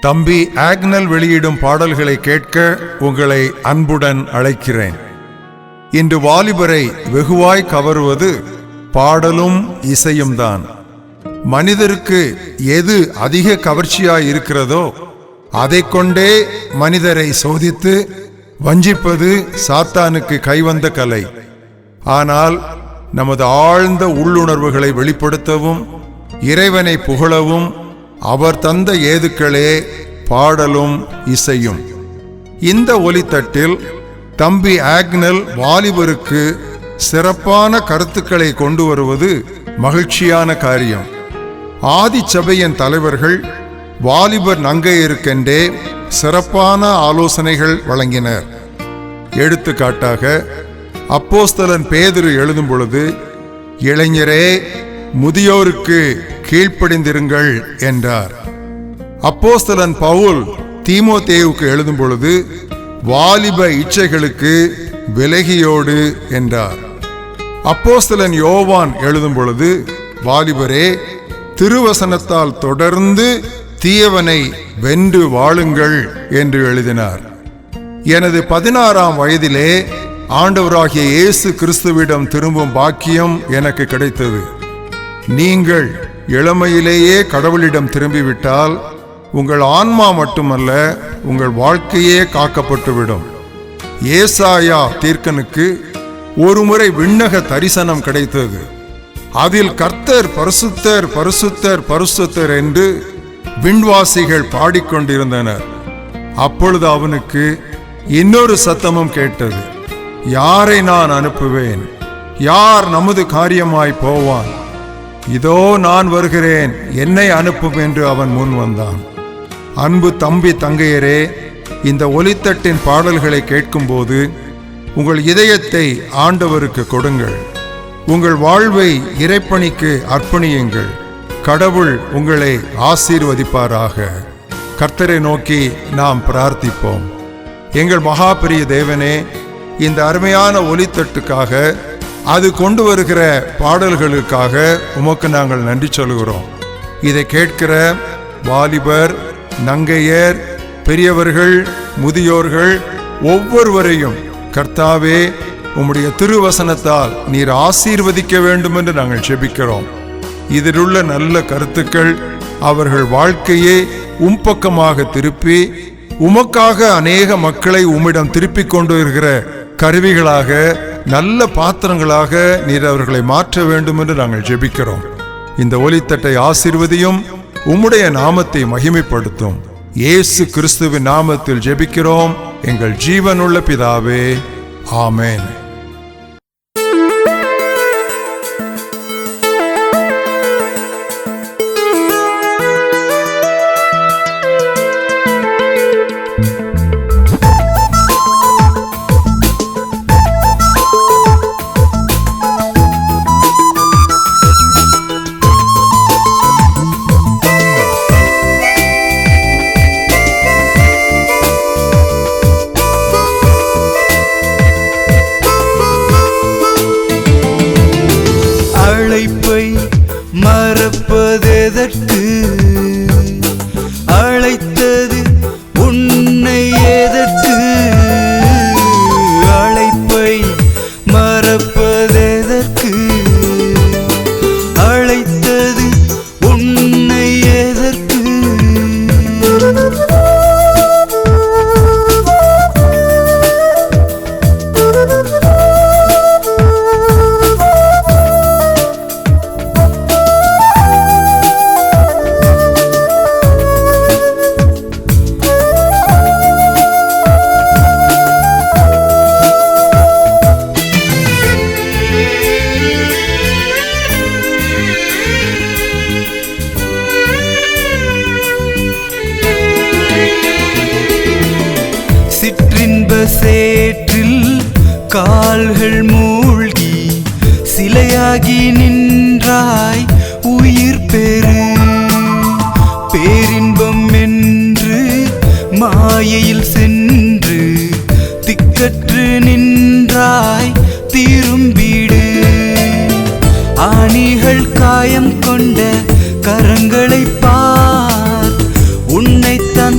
தம்பி ஆக்னல் வெளியிடும் பாடல்களை கேட்க உங்களை அன்புடன் அழைக்கிறேன். இன்று வாலிபரை வெகுவாய் கவருவது பாடலும் இசையும் தான். மனிதருக்கு எது அதிக கவர்ச்சியாய் இருக்கிறதோ அதை கொண்டே மனிதரை சோதித்து வஞ்சிப்பது சாத்தானுக்கு கைவந்த கலை. ஆனால் நமது ஆழ்ந்த உள்ளுணர்வுகளை வெளிப்படுத்தவும் இறைவனை புகழவும் அவர் தந்த ஏதுக்களே பாடலும் இசையும். இந்த ஒலித்தட்டில் தம்பி ஆக்னல் வாலிபருக்கு சிறப்பான கருத்துக்களை கொண்டு வருவது மகிழ்ச்சியான காரியம். ஆதி சபையின் தலைவர்கள் வாலிபர் நங்கையருக்கென்றே சிறப்பான ஆலோசனைகள் வழங்கினர். எடுத்துக்காட்டாக அப்போஸ்தலன் பேதுரு எழுதும் பொழுது, இளைஞரே முதியோருக்கு கீழ்ப்படிந்திருங்கள் என்றார். அப்போஸ்தலன் பவுல் தீமோத்தேயுவுக்கு எழுதும் பொழுது, வாலிப இச்சைகளுக்கு விலகியோடு என்றார். அப்போஸ்தலன் யோவான் எழுதும் பொழுது, வாலிபரே திருவசனத்தால் தொடர்ந்து தீயவனை வென்று வாழுங்கள் என்று எழுதினார். எனது 16ஆம் வயதிலே ஆண்டவராகிய இயேசு கிறிஸ்துவிடம் திரும்பும் பாக்கியம் எனக்கு கிடைத்தது. நீங்கள் இளமையிலேயே கடவுளிடம் திரும்பிவிட்டால் உங்கள் ஆன்மா மட்டுமல்ல, உங்கள் வாழ்க்கையே காக்கப்பட்டுவிடும். ஏசாயா தீர்க்கனுக்கு ஒருமுறை விண்ணக தரிசனம் கிடைத்தது. அதில் கர்த்தர் பரிசுத்தர் பரிசுத்தர் பரிசுத்தர் என்று விண்வாசிகள் பாடிக்கொண்டிருந்தனர். அப்பொழுது அவனுக்கு இன்னொரு சத்தமும் கேட்டது, யாரை நான் அனுப்புவேன்? யார் நமது காரியமாய் போவான்? இதோ நான் வருகிறேன், என்னை அனுப்பும் என்று அவன் முன் வந்தான். அன்பு தம்பி தங்கையரே, இந்த ஒலித்தட்டின் பாடல்களை கேட்கும்போது உங்கள் இதயத்தை ஆண்டவருக்கு கொடுங்கள். உங்கள் வாழ்வை இறைப்பணிக்கு அர்ப்பணியுங்கள். கடவுள் உங்களை ஆசீர்வதிப்பாராக. கர்த்தரை நோக்கி நாம் பிரார்த்திப்போம். எங்கள் மகா பெரிய தேவனே, இந்த அருமையான ஒலித்தட்டுக்காக, அது கொண்டு வருகிற பாடல்களுக்காக உமக்கு நாங்கள் நன்றி சொல்கிறோம். இதை கேட்கிற வாலிபர், நங்கையர், பெரியவர்கள், முதியோர்கள் ஒவ்வொருவரையும் கர்த்தாவே உம்முடைய திருவசனத்தால் நீர் ஆசீர்வதிக்க வேண்டும் என்று நாங்கள் ஜெபிக்கிறோம். இதிலுள்ள நல்ல கருத்துக்கள் அவர்கள் வாழ்க்கையை உம்பக்கமாக திருப்பி உமக்காக அநேக மக்களை உம்மிடம் திருப்பிக் கொண்டு இருக்கிற கருவிகளாக, நல்ல பாத்திரங்களாக நீர் அவர்களை மாற்ற வேண்டும் என்று நாங்கள் ஜெபிக்கிறோம். இந்த ஒலித்தட்டை ஆசீர்வதியும், உம்முடைய நாமத்தை மகிமைப்படுத்தும். இயேசு கிறிஸ்துவின் நாமத்தில் ஜெபிக்கிறோம் எங்கள் ஜீவனுள்ள பிதாவே, ஆமென். மறப்பதெதற்கு? அழைத்தது உன்னை எதற்கு? அழைப்பை மறப்பதெதற்கு? அழைத்தது உன்னை எதற்கு? சேற்றில் கால்கள் மூழ்கி சிலையாகி நின்றாய், உயிர் பெறு. பேரின்பம் என்று மாயையில் சென்று திக்கற்று நின்றாய், திரும்பிடு. ஆணிகள் காயம் கொண்ட கரங்களை பார், உன்னைத்தான்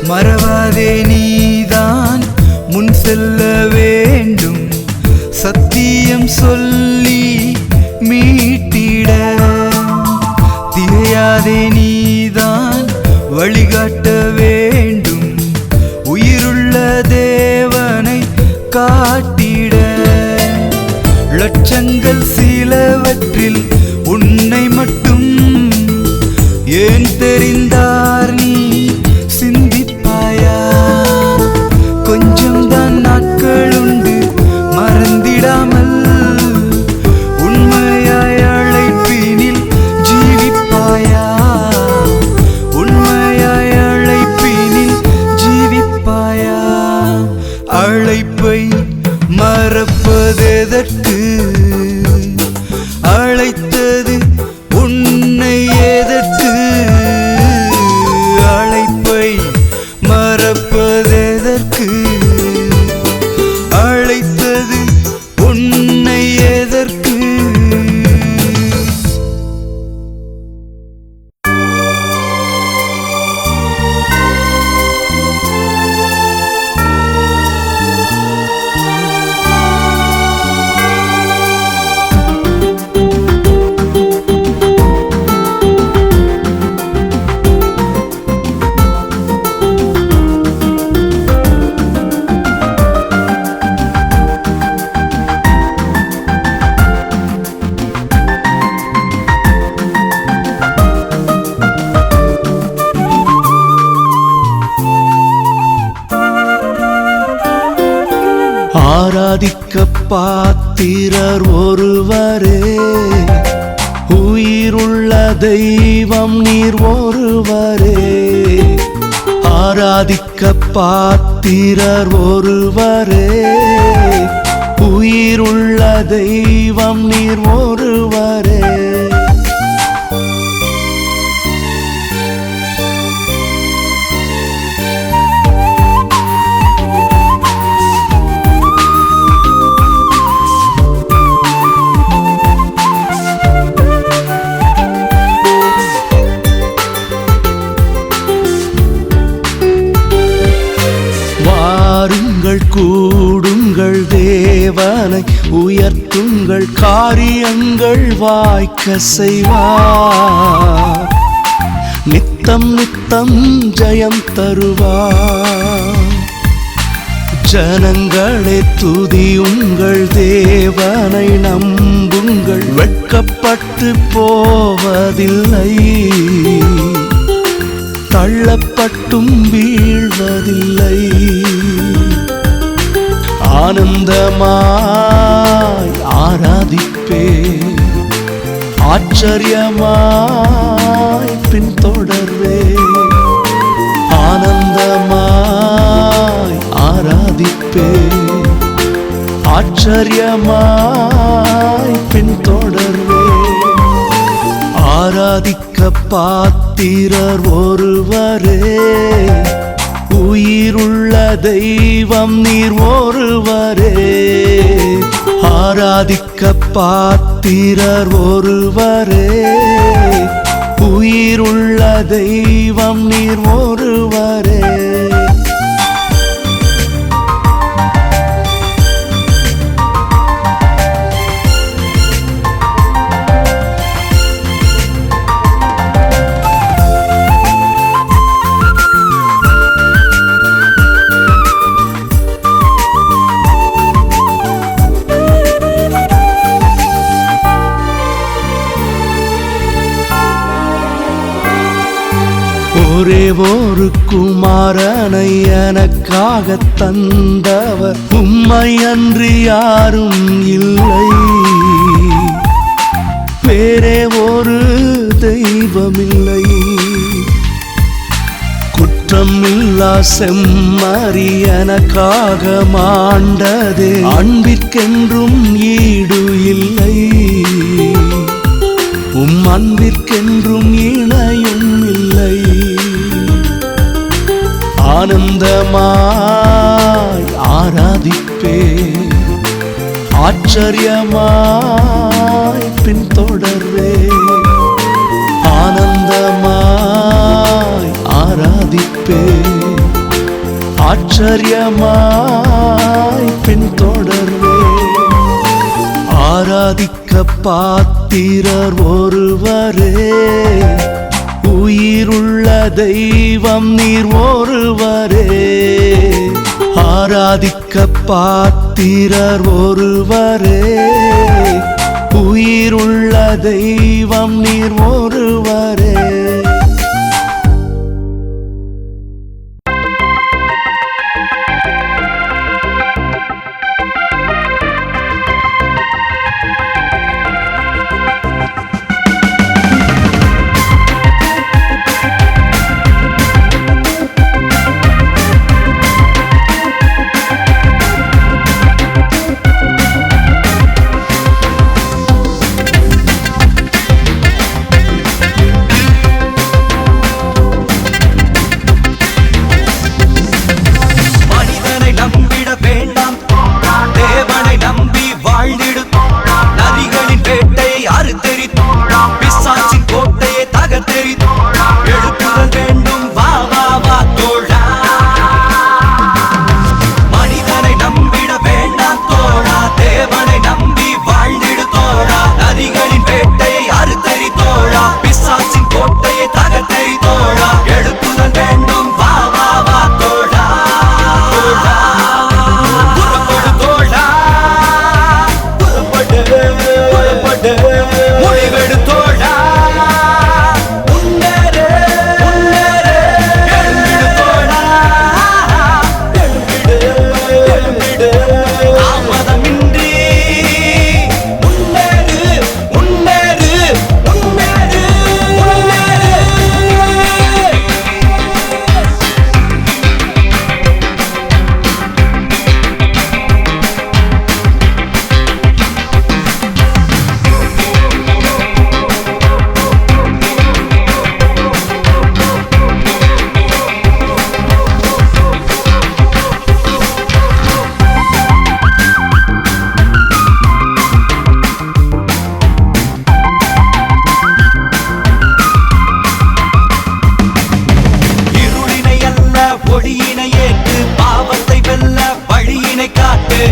மறவாதே நீதான் முன் செல்ல வேண்டும், சத்தியம் சொல்லி மீட்டிட. திகையாதே நீதான் வழிகாட்ட வேண்டும், உயிருள்ள தேவனை காட்டிட. லட்சங்கள் சிலவற்றில் உன்னை மட்டும் ஏன் தெரிந்தார் நீ சிந்திப்பாயா? கொஞ்சம்தான் நாட்கள் உண்டு மறந்திடாமல், உண்மையாய் அழைப்பினில் ஜீவிப்பாயா? உண்மையாய் அழைப்பினில் ஜீவிப்பாயா? அழைப்பை மறப்பதெதற்கு? அழைத்தது உன்னை எதற்கு? அழைப்பை மறப்பதெதற்கு? அழைத்தது உன்னை எதற்கு? ஆராதிக்க பாத்திரர் ஒருவரே, உயிருள்ள தெய்வம் நீர் ஒருவரே. ஆராதிக்க பாத்திரர் ஒருவரே, உயிருள்ள தெய்வம் நீர் ஒருவரே. கூடுங்கள் தேவனை உயர்த்துங்கள், காரியங்கள் வாய்க்க செய்வார். நித்தம் நித்தம் ஜெயம் தருவார். ஜனங்களே துதியுங்கள் தேவனை நம்புங்கள், வெட்கப்பட்டு போவதில்லை, தள்ளப்பட்டும் வீழ்வதில்லை. ஆனந்தமாய் ஆராதிப்பே, ஆச்சரியமாய் பின்தொடர்வே. ஆனந்தமாய் ஆராதிப்பே, ஆச்சரியமாய் பின்தொடர்வே. ஆராதிக்க பாத்திரர் ஒருவரே, உயிருள்ள தெய்வம் நீர் ஒருவரே. ஆராதிக்க பாத்திரர் ஒருவரே, உயிருள்ள தெய்வம் நீர் ஒருவரே. ஒரே ஒரு குமாரனை எனக்காக தந்தவர், உம்மை அன்றி யாரும் இல்லை. வேறே ஒரு தெய்வமில்லை. குற்றம் இல்லா செம்மறி எனக்காக மாண்டதே, அன்பிற்கென்றும் ஈடு இல்லை. உம் அன்பிற்கென்றும் இணையும் இல்லை. ஆனந்தமாய் ஆராதிப்பே, ஆச்சரியமாய் பின்தொடர்வே. ஆனந்தமாய் ஆராதிப்பே, ஆச்சரியமாய் பின்தொடர்வே. ஆராதிக்க பாத்திரர் ஒருவரே, உயிருள்ள தெய்வம் நீர் ஒருவரே. ஆராதிக்க பாத்திரர் ஒருவரே, உயிருள்ள தெய்வம் நீர் ஒருவரே.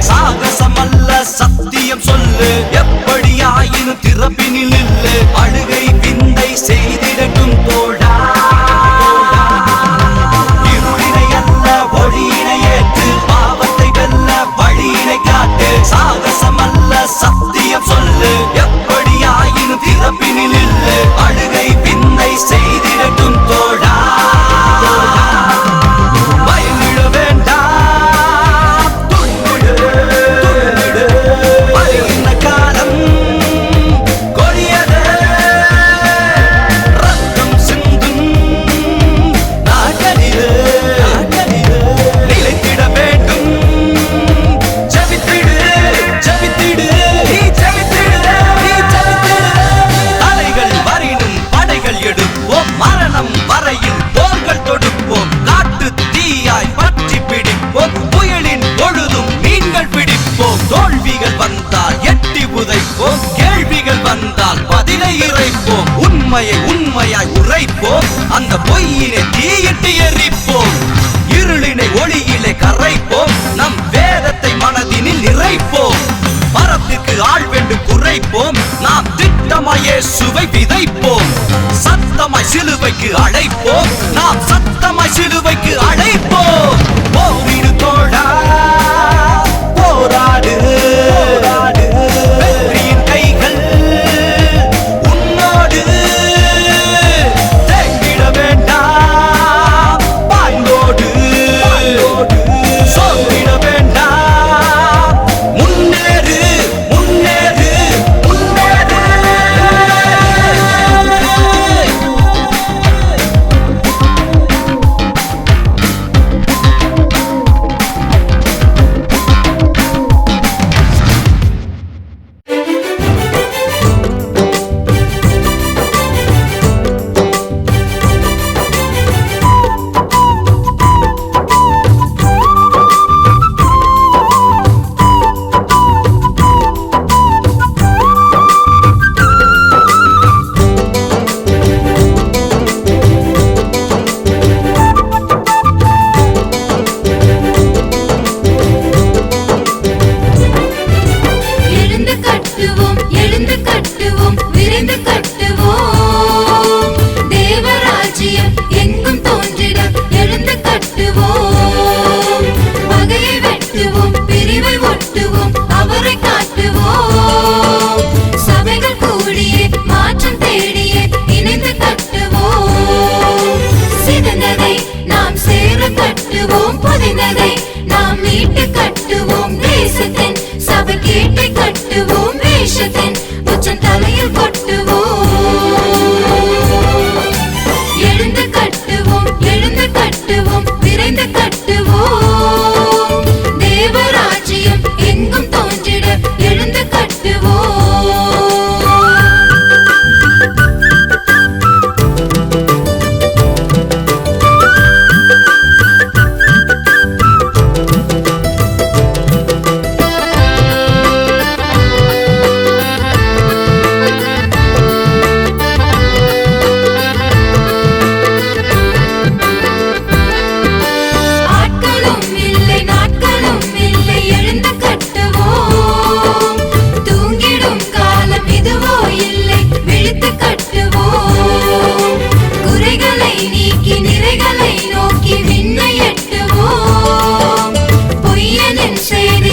சாகசமல்ல சத்தியம் சொல்லு, எப்படியாயினும் திறப்பினில் இல்லு. அழுகை விந்தை செய்திடட்டும் தோழா. இருளினை அல்ல ஒளியினை ஏற்று, பாவத்தை வெல்ல வழியினை காட்டு. சாகசமல்ல சத்தியம் சொல்லு, எப்படியாயினும் திறப்பினில் இல்லு. அழுகை விந்தை செய்திடட்டும் தோழா. தோல்விகள் வந்தால் எட்டி உதைப்போம், கேள்விகள் வந்தால் பதிலை இறைப்போம். உண்மையை உண்மையாய் உரைப்போம், அந்த பொய்யினை தீயிட்டு எரிப்போம். இருளினை ஒளியிலே கரைப்போம், நம் வேதத்தை மனதினில் நிறைப்போம். மரத்திற்கு ஆள் வென்று குறைப்போம், நாம் திட்டமாய் இயேசுவை விதைப்போம். சத்தமாய் சிலுவைக்கு அழைப்போம், நாம் சத்தமாய் சிலுவைக்கு அழைப்போம். போரிடு தோழா, போராடு, வெற்றியின் கைகள் உன்னோடு. தேங்கிட வேண்டாம், பாய்ந்தோடு, சோர்ந்திட வேண்டாம். முன்னேறு, முன்னேறு, முன்னேறு. கட்டுவோம் புதைந்ததை நாம் மீட்டு கட்டுவோம் தேசத்தின் சபை கேட்டை கட்டுவோம் வேஷத்தின் உச்சம் தலையில் கொட்டுவோம் எழுந்து கட்டுவோம் விரைந்து கட்டுவோம் தேவராஜ்யம் எங்கும் தோன்றிட எழுந்து கட்டுவோம்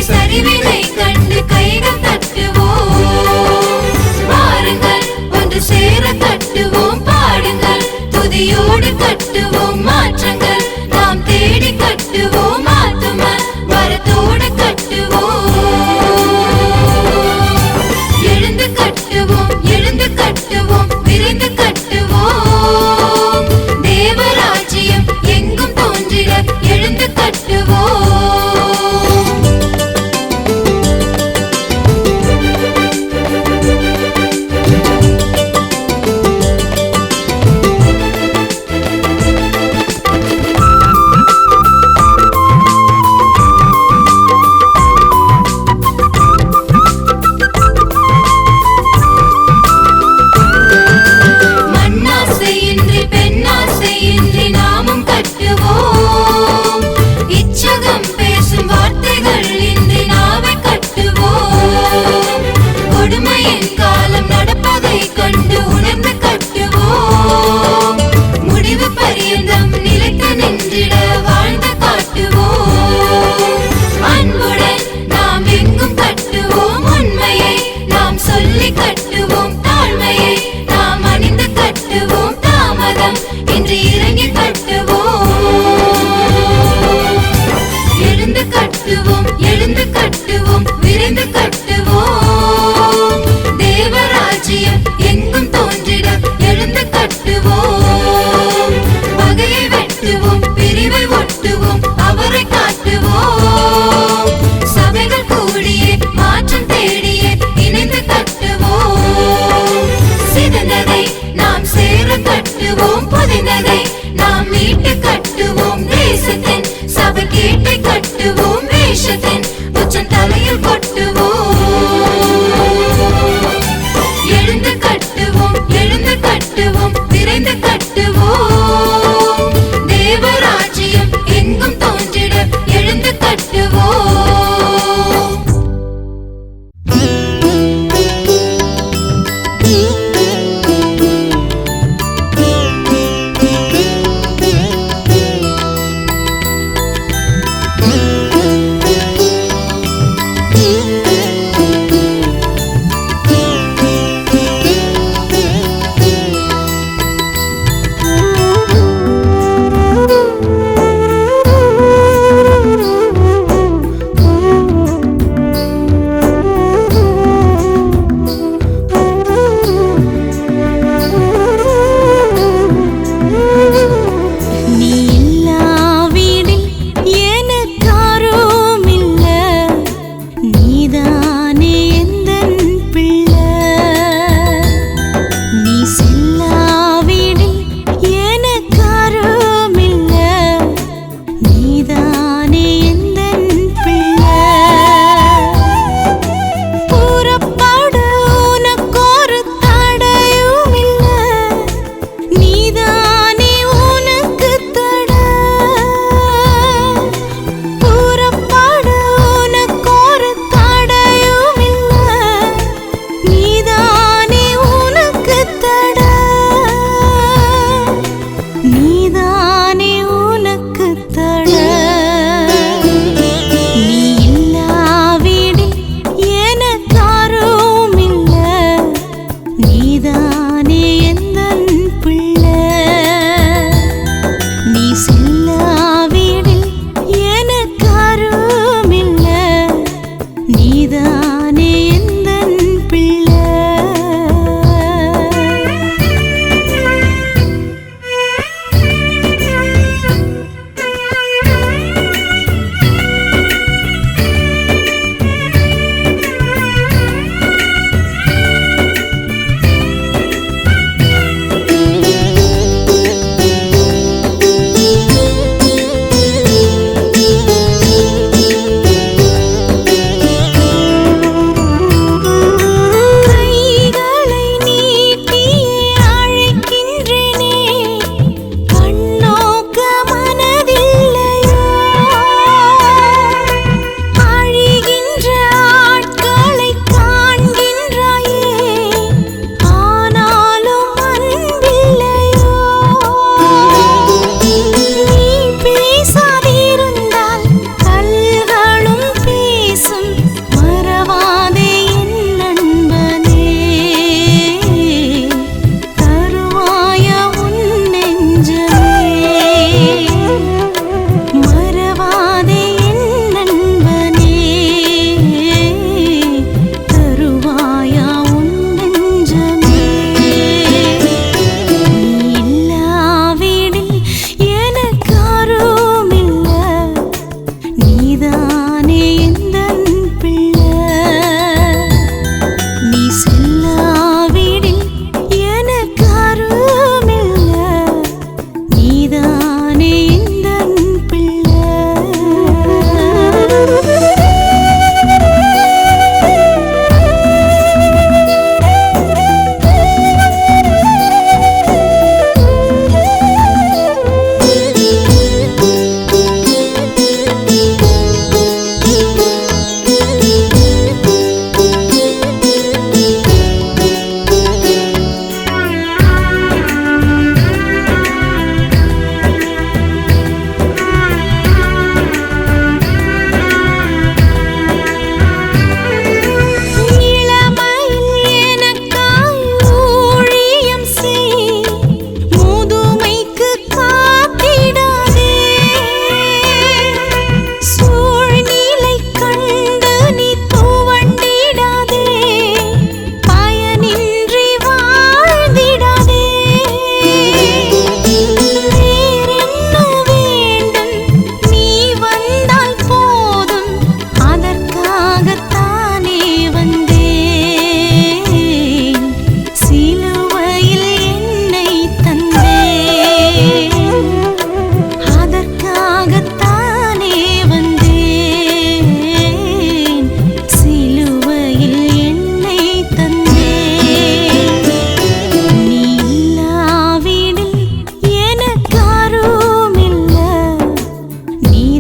சரிவினை கண்டு கைகள் தட்டுவோம் வாருங்கள் ஒன்று சேர கட்டுவோம் பாடுங்கள் துதியோடு கட்டுவோம் மாற்றங்கள் நாம் தேடி கட்டுவோம் ஆத்தும வரத்தோடு கட்டுவோம் எழுந்து கட்டுவோம் விரைந்து கட்டுவோம் தேவராஜ்யம் எங்கும் தோன்றிட எழுந்து கட்டுவோம் கட்டுவோம் தாழ்மையை நாம் அணிந்து கட்டுவோம் தாமதம் இன்று இறங்கி கட்டுவோம் எழுந்து கட்டுவோம் விரைந்து கட்டுவோம் தேவராஜ்யம் எங்கும் தோன்றிட எழுந்து கட்டுவோம் பகையை வெட்டுவோம் பிரிவை ஒட்டுவோம் அவரை காட்டுவோம் சபைகள் கூடியே மாற்றம் தேடியே இணைந்து கட்டுவோம் சிதந்ததை நாம் சேர கட்டுவோம் புதைந்ததை நாம் மீட்டு கட்டுவோம் தேசத்தின் சபை கேட்டை கட்டுவோம் வேஷத்தின் உச்சம் தலையில் கொட்டுவோம் எழுந்து கட்டுவோம் விரைந்து கட்டுவோம் தேவராஜ்யம் எங்கும் தோன்றிட எழுந்து கட்டுவோம் நீதானே உனக்கு தட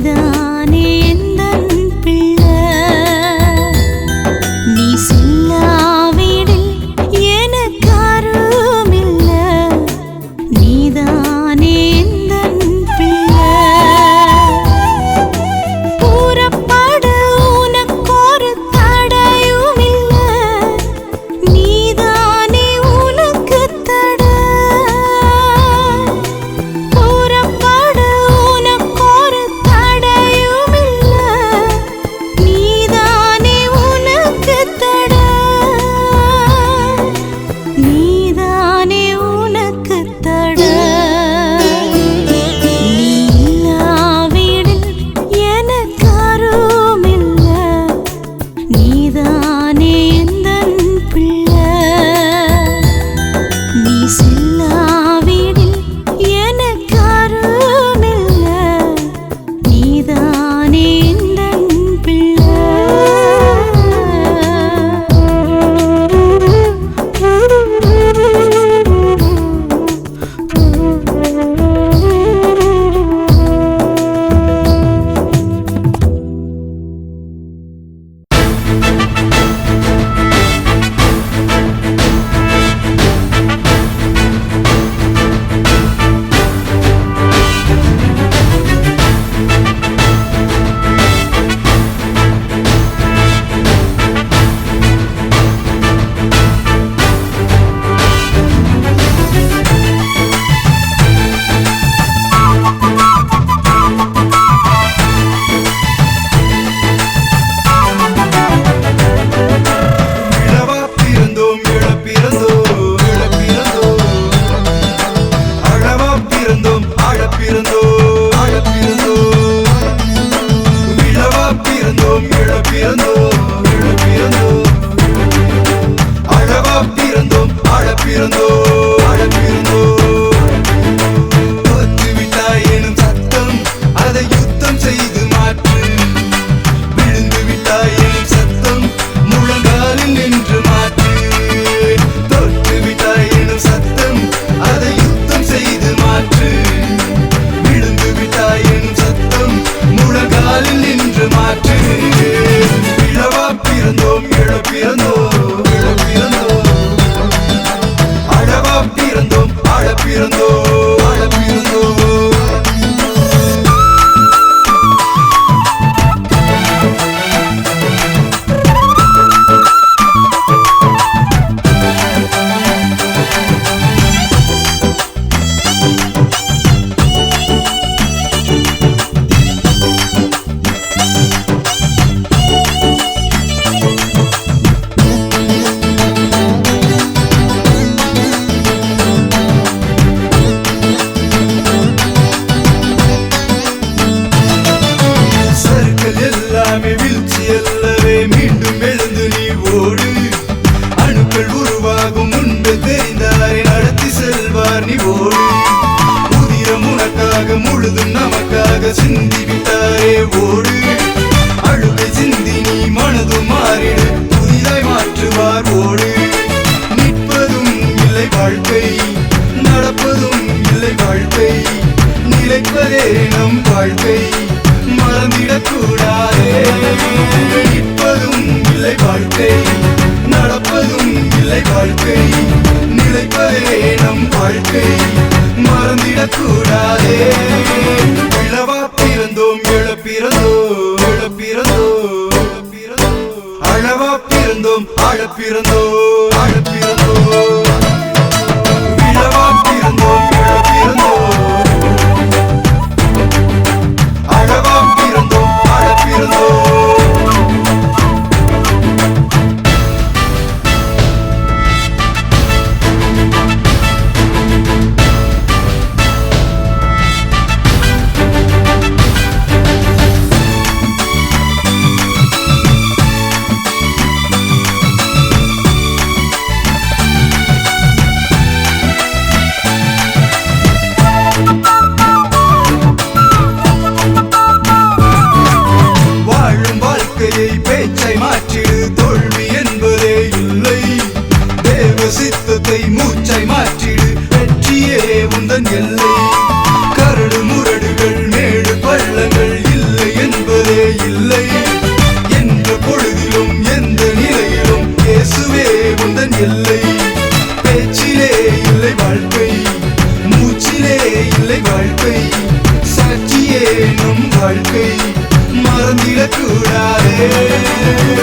நீதானே எந்தன் பிள்ளை. நீ செல்லாவிடில் எனக்காருமில்ல. நீதானே எந்தன் பிள்ளை. புறப்பட உனக்கொரு தடையுமில்ல. நீதானே உனக்கு தடை. புறப்பட உனக்கொரு தடையுமில்ல. நீதானே உனக்கு தடை. நீதானே உனக்கு தடை. நீ இல்லாவிடில் எனக்காருமில்ல. நீதானே எந்தன் பிள்ளை. நீ செல்லாவிடில் எனக்காருமில்ல. நீதானே எந்தன் இளவா பிறந்தோம் இளப்பிறந்தோம் இளப்பிறந்தோம். அழவா பிறந்தோம் ஆழப்பிறந்தோம் ஆழப்பிறந்தோம். இளவா பிறந்தோம் இளப்பிறந்தோம் இளப்பிறந்தோம். அழவா பிறந்தோம் ஆழப்பிறந்தோம் ஆழப்பிறந்தோம். தோற்றுவிட்டாய் எனும் சத்தம் அதை யுத்தம் செய்து மாற்று. விழுந்து விட்டாய் எனும் சத்தம் முழங்காலில் நின்று மாற்று. தொட்டு விட்டாய் எனும் சத்தம் அதை யுத்தம் செய்து மாற்று. விழுந்து விட்டாய் எனும் சத்தம் முழங்காலில் நின்று மாற்று. இளவா பிறந்தோம் இளப்பிறந்தோம் இளப்பிறந்தோம். அழவா பிறந்தோம் ஆழப்பிறந்தோம் ஆழப்பிறந்தோம். சறுக்கல் எல்லாமே வீழ்ச்சி அல்லவே. மீண்டும் எழுந்து நீ ஓடு. அணுக்கள் உருவாகும் முன்பு தெரிந்தாரை நடத்தி செல்வார் நீ ஓடு. உதிரம் உனக்காக முழுதும் நமக்காக சிந்தி விட்டாரே ஓடு. அழுகை சிந்தி நீ மனதும் மாறிடு. புதிதாய் மாற்றுவார் ஓடு. நிற்பதும் இல்லை வாழ்க்கை நடப்பதும் இல்லை வாழ்க்கை. நிலைப்பதே நம் வாழ்க்கை மறந்திடக்கூடாதே. நிற்பதும் இல்லை வாழ்க்கை நடப்பதும் இல்லை வாழ்க்கை. நிலைப்பதே நம் வாழ்க்கை மறந்திடக்கூடாதே. இளவா பிறந்தோம் இளப்பிறந்தோம் இளப்பிறந்தோம் இளப்பிறந்தோம். அழவா பிறந்தோம் ஆழப்பிறந்தோம் ஆழப்பிறந்தோம். இளவா பிறந்தோம் இளப்பிறந்தோம். அழவா பிறந்தோம் ஆழப்பிறந்தோம். நம் வாழ்க்கை மறந்திடக்கூடாதே.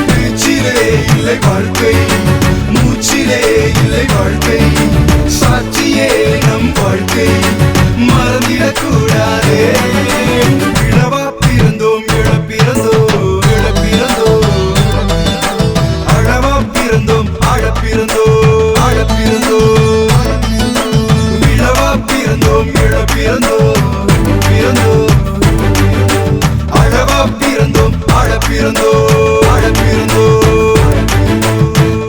பேச்சிலே இல்லை வாழ்க்கை, மூச்சிலே இல்லை வாழ்க்கை, சாட்சியே நம் வாழ்க்கை மறந்திடக்கூடாதே. இளவா பிறந்தோம் இழப்பிறந்தோம் இழப்பிறந்தோம், அழவா பிறந்தோம் ஆழப்பிறந்தோம் ஆழப்பிறந்தோம், இளவா பிறந்தோம் இழப்பிறந்தோம் பிறந்தோம், அழவா பிறந்தோம் ஆழப்பிறந்தோம் ஆழப்பிறந்தோம்.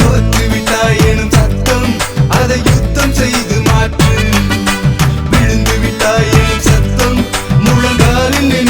தோற்றுவிட்டாய் எனும் சத்தம் அதை யுத்தம் செய்து மாற்று, விழுந்து விட்டாய் எனும் சத்தம் முழங்காலில் நின்று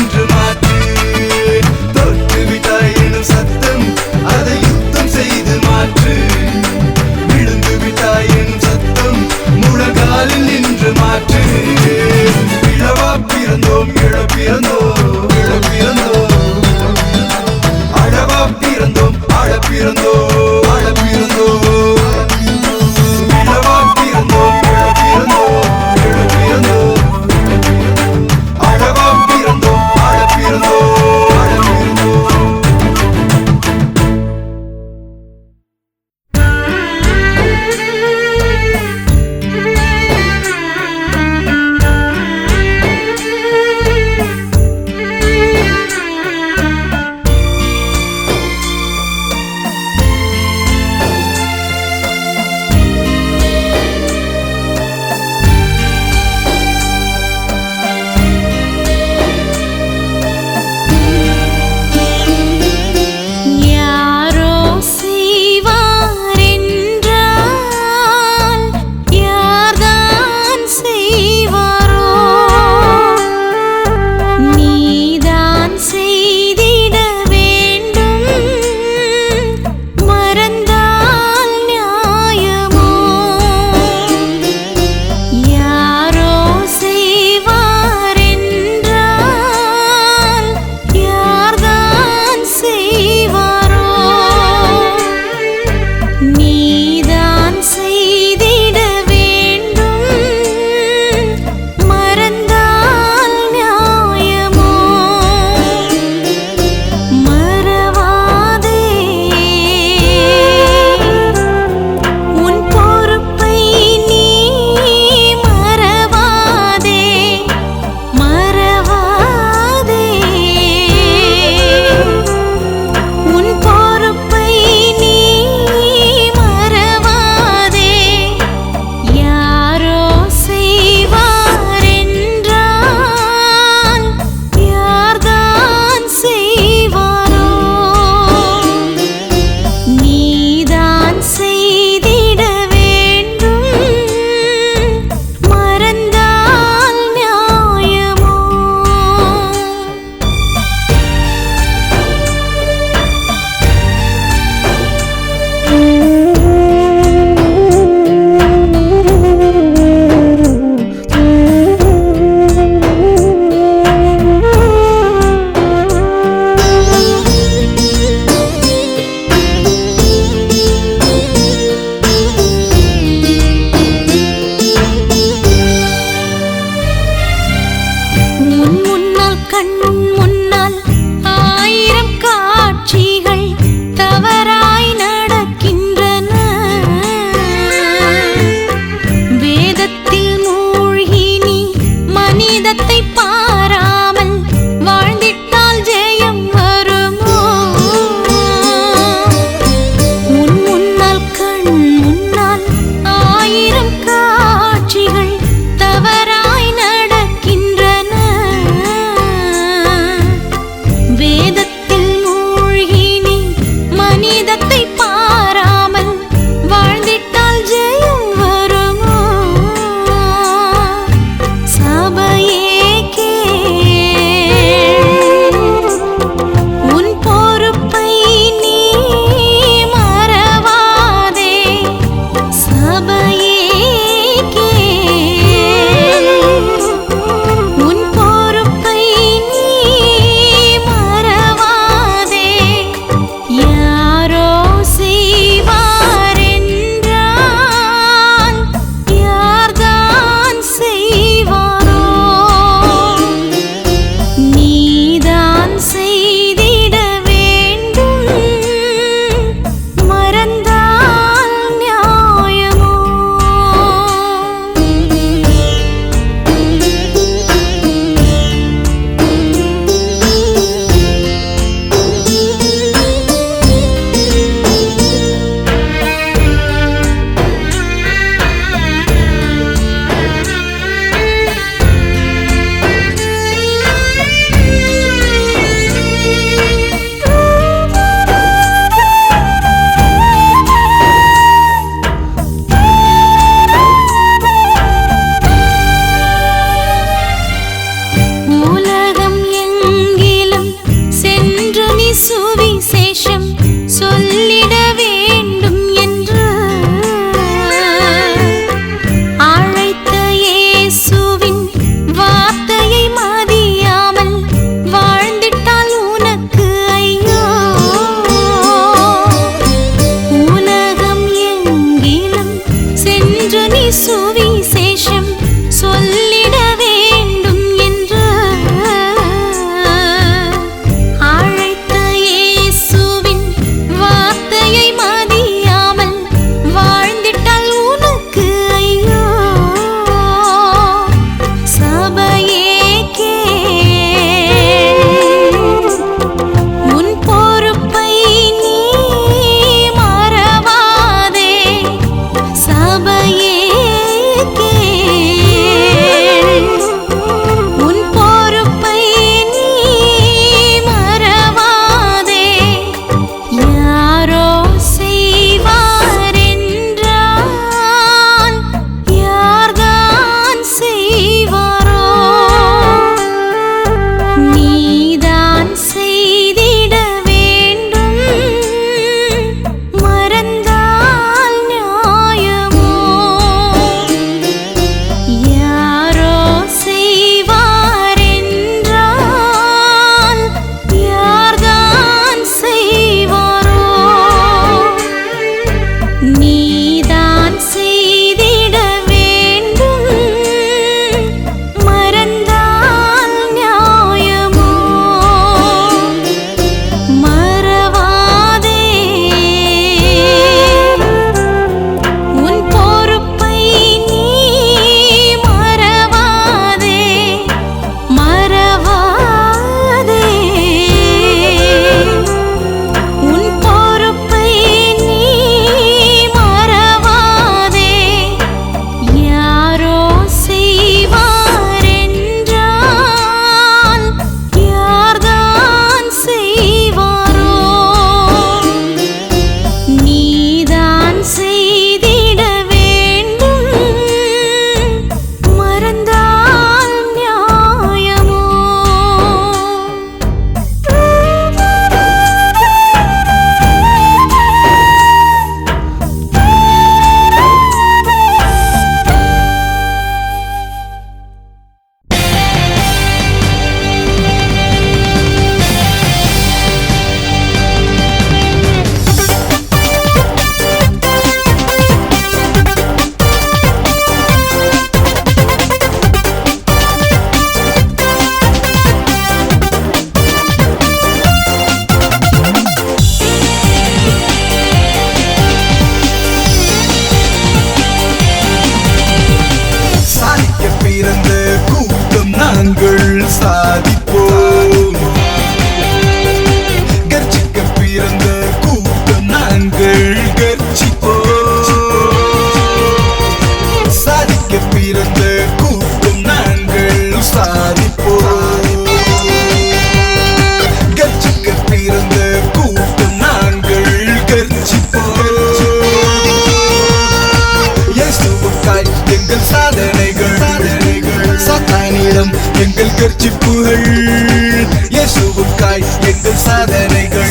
வெற்றியாய் எங்கள் சாதனைகள்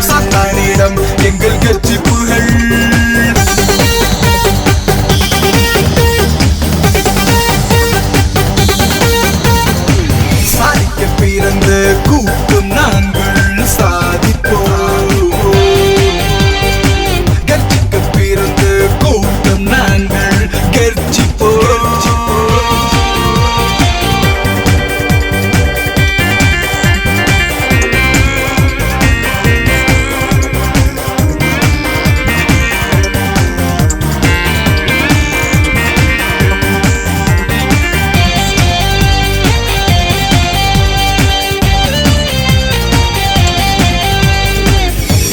சாத்தானிடம் எங்கள் கர்ச்சிப்புகள் சாதிக்க பிறந்த கூட்டம் நாங்கள் சாதிப்போம் கர்ச்சிக்க பிறந்த கூட்டம் நாங்கள் கர்ச்சிப்போம்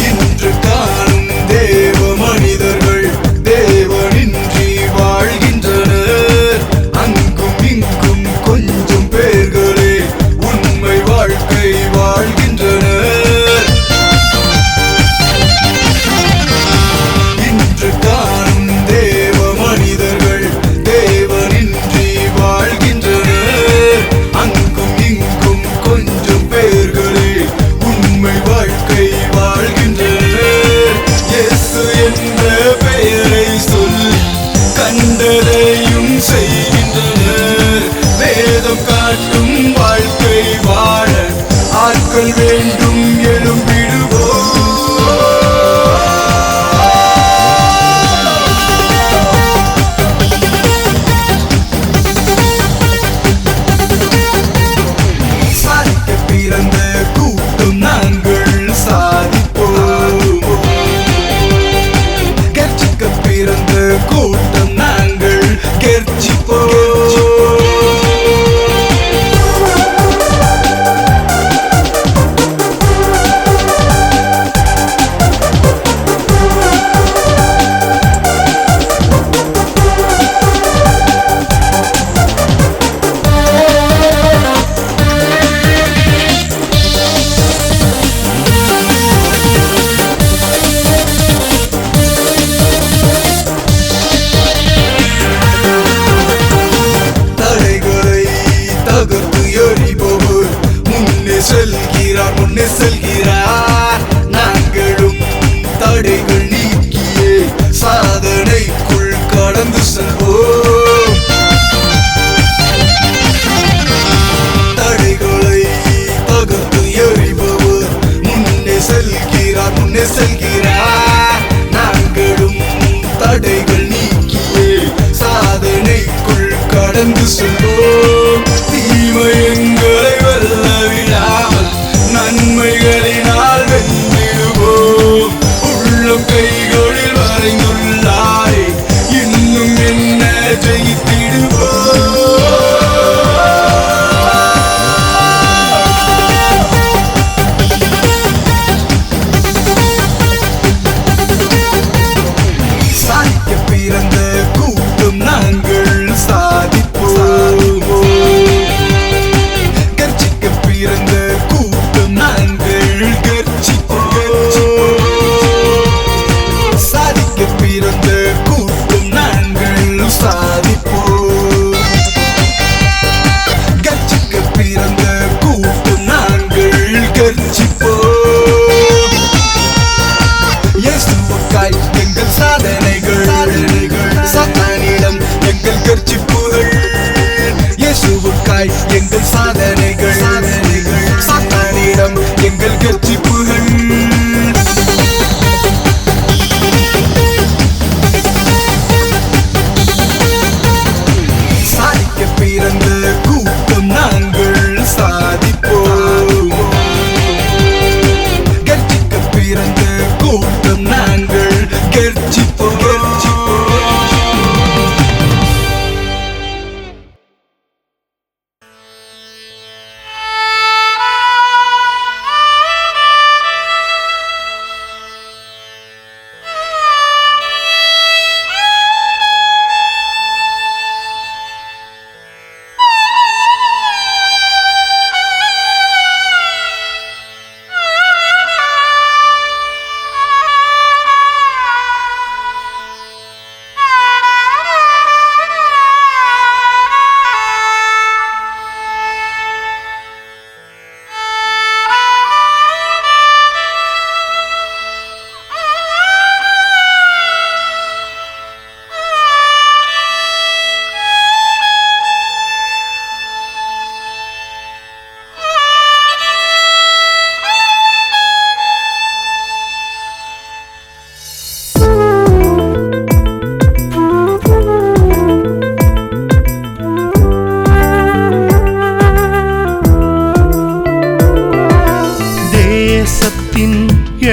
இன்று காணும் தேவ மனிதர்கள் தேவனின்றி வாழ்கின்றனர் அங்கும் இங்கும் கொஞ்சம் பேர்களே உண்மை வாழ்க்கை வாழ்கின்றனர் இன்று காணும் தேவ மனிதர்கள் தேவனின்றி வாழ்கின்றனர் அங்கும் இங்கும் கொஞ்சம் பேர்களே உண்மை வாழ்க்கை வாழ்கின்றனர் இயேசு என்ற பெயரை சொல்லி கண்டதையும் செய்கின்றனர் வேதம் காட்டும் வாழ்க்கை வாழ ஆட்கள் வேண்டும் எழும்பிடுவோம் சாதிக்க பிறந்த கூட்டம் நாங்கள் சாதிப்போம் கர்ச்சிக்க பிறந்த கூட்டம் நாங்கள் கர்ச்சிப்போம் தடைகளை தகர்த்து எறிபவர் முன்னே செல்கிறார் நாங்களும் தடைகள் நீக்கியே சாதனைக்குள் கடந்து செல்வோம் தடைகளை தகர்த்து எறிபவர் முன்னே செல்கிறார் நாங்களும் தடைகள் நீக்கியே சாதனைக்குள் கடந்து செல்வோம் தீமை எங்களை வெல்ல விடாமல் நன்மைகளினால் வென்றிடுவோம் உள்ளம் கைகளில் வரைந்துள்ளாரே இன்னும் என்ன ஜெயித்திடுவோம் சாதிக்க பிறந்த கூட்டம் நாங்கள் சாதிப்போம்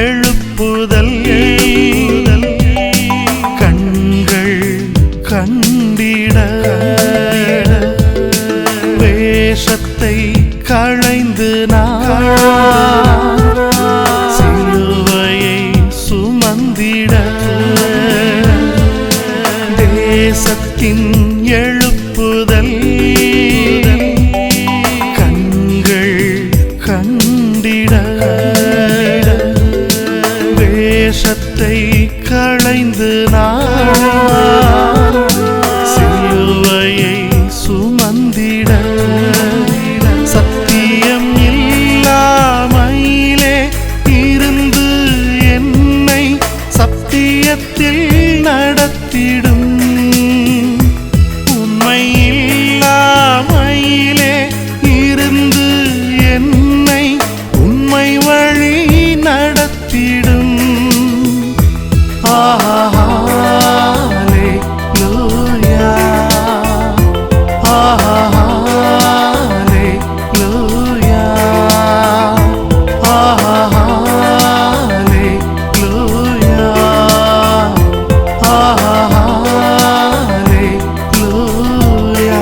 எழுப்புதல் கண்கள் கண்டிட வேஷத்தை களைந்து நான் சிலுவையை சுமந்திட தேசத்தின் எழுப்புதல் கண்கள் கண்டிட வேஷத்தை களைந்து நான் சிலுவையை சுமந்திட சத்தியம் இல்லாமையிலே இருந்து என்னை சத்தியத்தில் நடத்திடும் உண்மை இல்லாமையிலே இருந்து என்னை உண்மை வழி நடத்திடும் ஹல்லேலூயா ஹல்லேலூயா ஹல்லேலூயா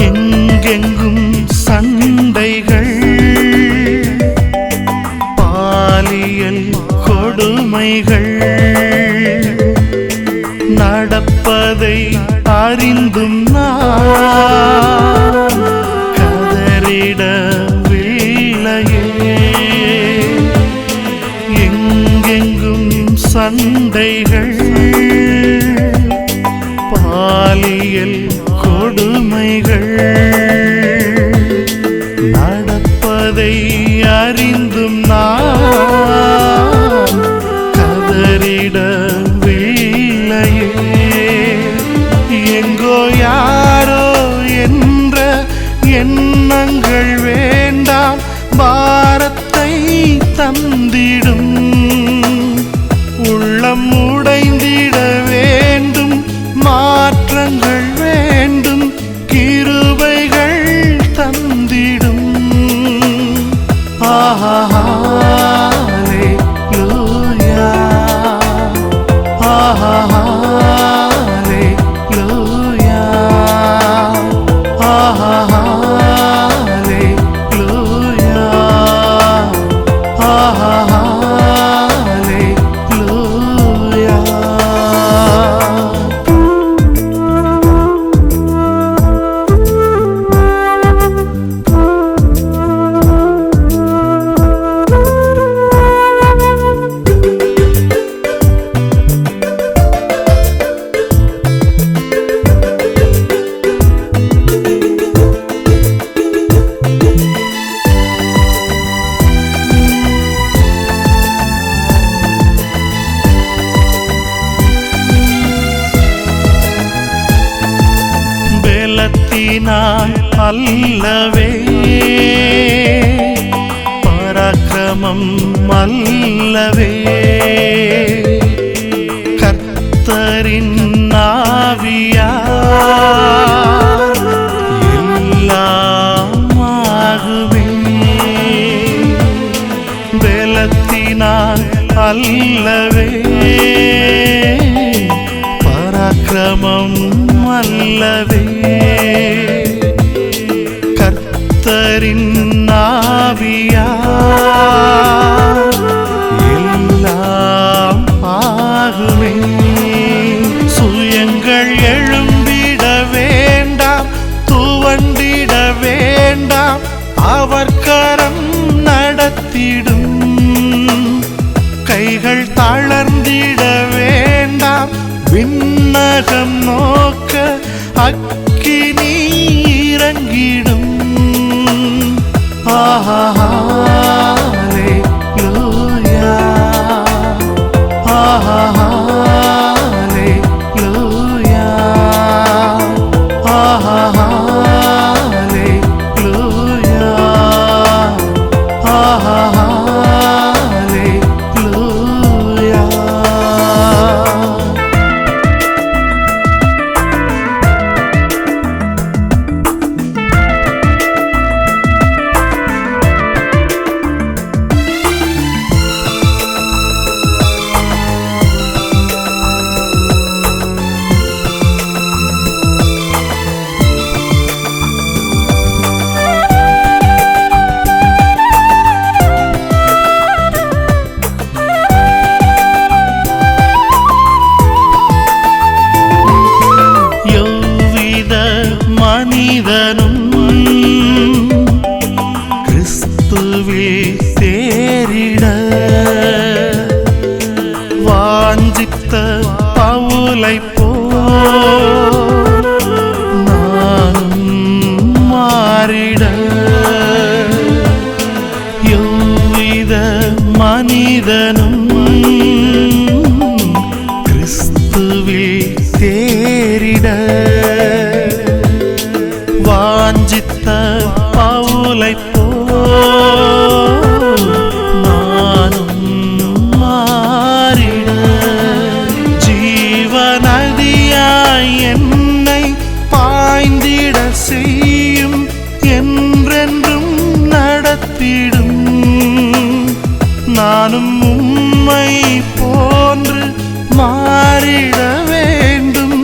எங்கெங்கும் சண்டைகள் பாலியல் கொடுமைகள் நடப்பதை அறிந்தும் நான் கதறிடவில்லையே எங்கெங்கும் சண்டைகள் பாலியல் கொடுமைகள் நடப்பதை அறிந்தும் நான் கதறிடவில்லையே எங்கோ யாரோ என்ற எண்ணங்கள் வேண்டாம் பாரத்தை தந்திடும் உள்ளம் உடைந்திட வேண்டும் மாற்றங்கள் வேண்டும் கிருபைகள் தந்திடும் ஹல்லேலூயா ஹல்லேலூயா ஹல்லேலூயா ஹல்லேலூயா பலத்தினால் அல்லவே பராக்கிரமம் அல்லவே கர்த்தரின் ஆவியார் எல்லாமாகுமே பலத்தினால் அல்லவே பராக்கிரமம் அல்லவே கர்த்தரின் ஆவியார் எல்லாம் ஆகுமே சுயங்கள் எழும்பிட வேண்டாம் துவண்டிட வேண்டாம் அவர் கரம் நடத்திடும் கைகள் தளர்ந்திட வேண்டாம் விண்ணகம் நோக்க அக்கினி இறங்கிடும் எவ்வித மனிதனும் கிறிஸ்துவில் சேரிட வாஞ்சித்த பவுலை போல் நானும் மாறிட எவ்வித மனிதனும் கிறிஸ்துவில் சேரிட வாஞ்சித்த பவுலை போல் நானும் மாறிட ஜீவநதியாய் என்னை பாய்ந்திட செய்யும் என்றென்றும் நடத்திடும் நானும் உம்மை போன்று மாறிட வேண்டும்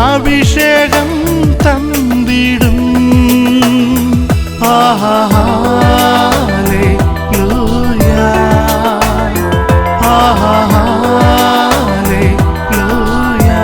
அபிஷேகம் தந்திடும் ஹல்லேலூயா ஹல்லேலூயா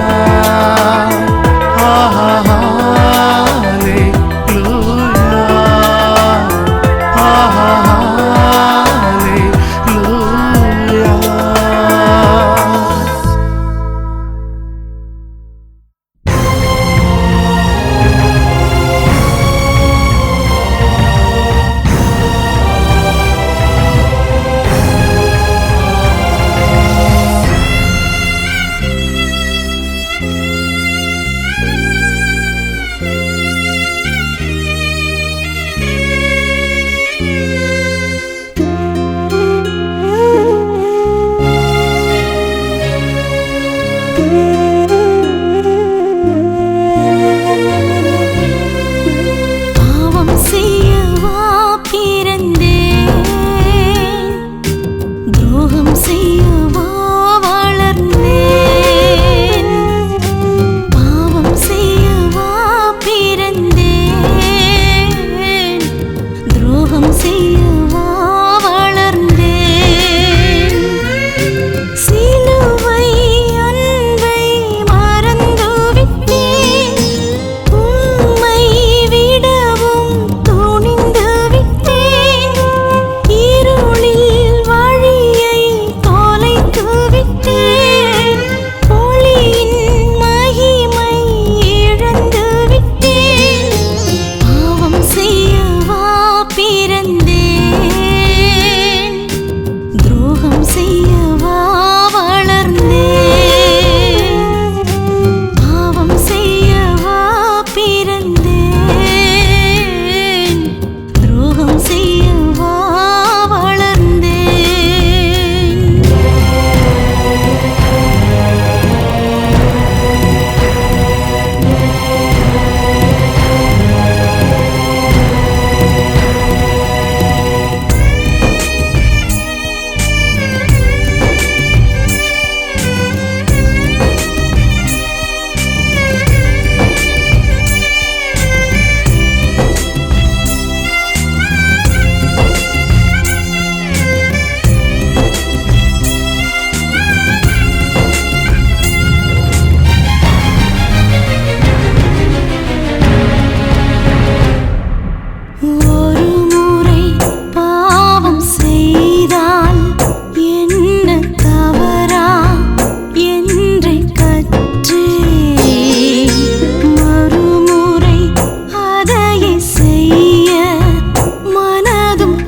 பாவம் செய்யவா பிறந்தேன், துரோகம் செய்யவா வளர்ந்தேன். பாவம் செய்யவா பிறந்தேன், துரோகம் செய்யவா வளர்ந்தேன். சிலுவை அன்பை மறந்துவிட்டேன், உம்மை விடவும் துணிந்து விட்டேன். இருளில் வழியை தொலைத்து விட்டேன், ஒளியின் மகிமை இழந்து விட்டேன். பாவம் செய்யவா பிறந்தேன், துரோகம் செய்யவா வளர்ந்தேன். பாவம் செய்யவா பிறந்தேன், துரோகம் செய்யவா வளர்ந்தேன். ஒரு முறை பாவம் செய்தால் என்ன தவறா என்று கற்றேன். மறுமுறை அதையே செய்ய மனதும்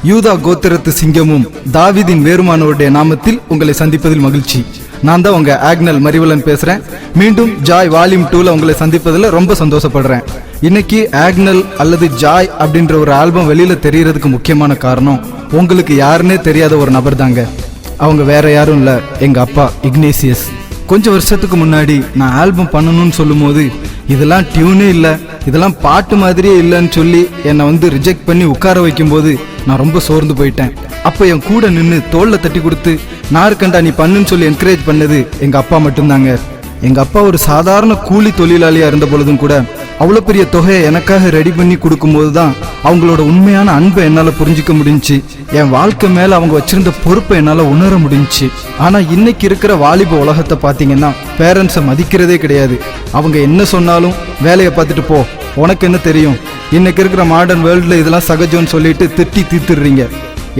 யூதா கோத்திரத்து சிங்கமும் தாவீதின் வேறுமானவருடைய நாமத்தில் உங்களை சந்திப்பதில் மகிழ்ச்சி. நான் தான் உங்க ஆக்னல் மரிவலன் பேசுறேன். மீண்டும் ஜாய் வால்யூம் 2ல உங்களை சந்திப்பதில் ரொம்ப சந்தோஷப்படுறேன். இன்னைக்கு ஆக்னல் அல்லது ஜாய் அப்படின்ற ஒரு ஆல்பம் வெளியில தெரியறதுக்கு முக்கியமான காரணம் உங்களுக்கு யாருன்னே தெரியாத ஒரு நபர் தாங்க. அவங்க வேற யாரும் இல்ல, எங்க அப்பா இக்னேசியஸ். கொஞ்சம் வருஷத்துக்கு முன்னாடி நான் ஆல்பம் பண்ணணும்னு சொல்லும் போது இதெல்லாம் டியூனே இல்லை, இதெல்லாம் பாட்டு மாதிரியே இல்லைன்னு சொல்லி என்னை ரிஜெக்ட் பண்ணி உட்கார வைக்கும்போது நான் ரொம்ப சோர்ந்து போயிட்டேன். அப்போ என் கூட நின்று தோளில் தட்டி கொடுத்து நாருக்கண்டா நீ பண்ணுன்னு சொல்லி என்கரேஜ் பண்ணது எங்கள் அப்பா மட்டும்தாங்க. எங்கள் அப்பா ஒரு சாதாரண கூலி தொழிலாளியாக இருந்த பொழுதும் கூட அவ்வளோ பெரிய தொகையை எனக்காக ரெடி பண்ணி கொடுக்கும்போது தான் அவங்களோட உண்மையான அன்பை என்னால் புரிஞ்சிக்க முடிஞ்சிச்சு. என் வாழ்க்கை மேலே அவங்க வச்சிருந்த பொறுப்பை என்னால் உணர முடிஞ்சிச்சு. ஆனால் இன்னைக்கு இருக்கிற வாலிப உலகத்தை பார்த்தீங்கன்னா பேரண்ட்ஸை மதிக்கிறதே கிடையாது. அவங்க என்ன சொன்னாலும் வேலையை பார்த்துட்டு போ, உனக்கு என்ன தெரியும், இன்னைக்கு இருக்கிற மாடர்ன் வேர்ல்டில் இதெல்லாம் சகஜம்னு சொல்லிட்டு திட்டி தீர்த்துடுறீங்க.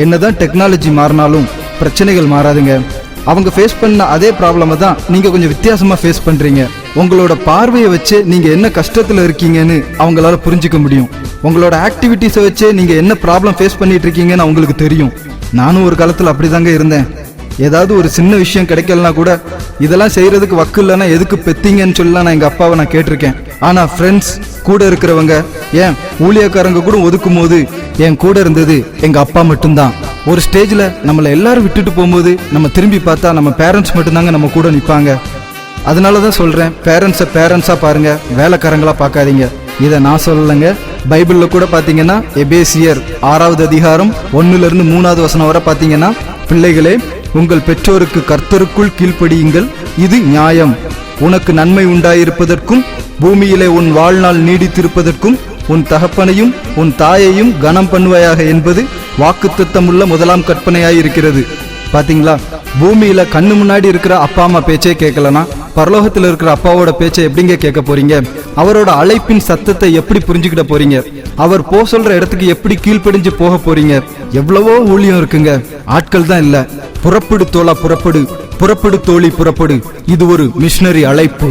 என்னதான் டெக்னாலஜி மாறினாலும் பிரச்சனைகள் மாறாதுங்க. அவங்க ஃபேஸ் பண்ண அதே ப்ராப்ளமை தான் நீங்கள் கொஞ்சம் வித்தியாசமாக ஃபேஸ் பண்ணுறீங்க. உங்களோட பார்வையை வச்சு நீங்கள் என்ன கஷ்டத்தில் இருக்கீங்கன்னு அவங்களால புரிஞ்சிக்க முடியும். உங்களோட ஆக்டிவிட்டீஸை வச்சு நீங்கள் என்ன ப்ராப்ளம் ஃபேஸ் பண்ணிட்டு இருக்கீங்கன்னு அவங்களுக்கு தெரியும். நானும் ஒரு காலத்தில் அப்படி தாங்க இருந்தேன். ஏதாவது ஒரு சின்ன விஷயம் கிடைக்கலனா கூட இதெல்லாம் செய்கிறதுக்கு வக்கு இல்லைன்னா எதுக்கு பெத்தீங்கன்னு சொல்லலாம் நான் எங்கள் அப்பாவை நான் கேட்டிருக்கேன். ஆனால் ஃப்ரெண்ட்ஸ் கூட இருக்கிறவங்க ஏன் ஊழியக்காரங்க கூட ஒதுக்கும் போது என் கூட இருந்தது எங்கள் அப்பா மட்டும்தான். ஒரு ஸ்டேஜில் நம்மளை எல்லாரும் விட்டுட்டு போகும்போது நம்ம திரும்பி பார்த்தா நம்ம பேரண்ட்ஸ் மட்டும்தாங்க நம்ம கூட நிற்பாங்க. அதனால தான் சொல்கிறேன், பேரண்ட்ஸை பேரண்ட்ஸாக பாருங்கள், வேலைக்காரங்களாக பார்க்காதீங்க. இதை நான் சொல்லலைங்க, பைபிளில் கூட பார்த்தீங்கன்னா எபேசியர் 6வது அதிகாரம் 1லிருந்து 3வது வசனம் வரை பார்த்தீங்கன்னா, பிள்ளைகளே உங்கள் பெற்றோருக்கு கர்த்தருக்குள் கீழ்ப்படியுங்கள், இது நியாயம். உனக்கு நன்மை உண்டாயிருப்பதற்கும் பூமியிலே உன் வாழ்நாள் நீடித்திருப்பதற்கும் உன் தகப்பனையும் உன் தாயையும் கனம் பண்ணுவாயாக என்பது வாக்குத்தத்தமுள்ள முதலாம் கற்பனையாயிருக்கிறது. பாத்தீங்களா, பூமியில கண்ணு முன்னாடி இருக்கிற அப்பா அம்மா பேச்சே கேட்கலனா பரலோகத்தில் இருக்கிற அப்பாவோட பேச்சை எப்படிங்க கேட்க போறீங்க? அவரோட அழைப்பின் சத்தத்தை எப்படி புரிஞ்சுக்கிட போறீங்க? அவர் போ சொல்ற இடத்துக்கு எப்படி கீழ்ப்படிஞ்சு போக போறீங்க? எவ்வளவோ ஊழியம் இருக்குங்க, ஆட்கள் தான் இல்ல. புறப்படு தோழா புறப்படு, புறப்படு தோழி புறப்படு. இது ஒரு மிஷனரி அழைப்பு.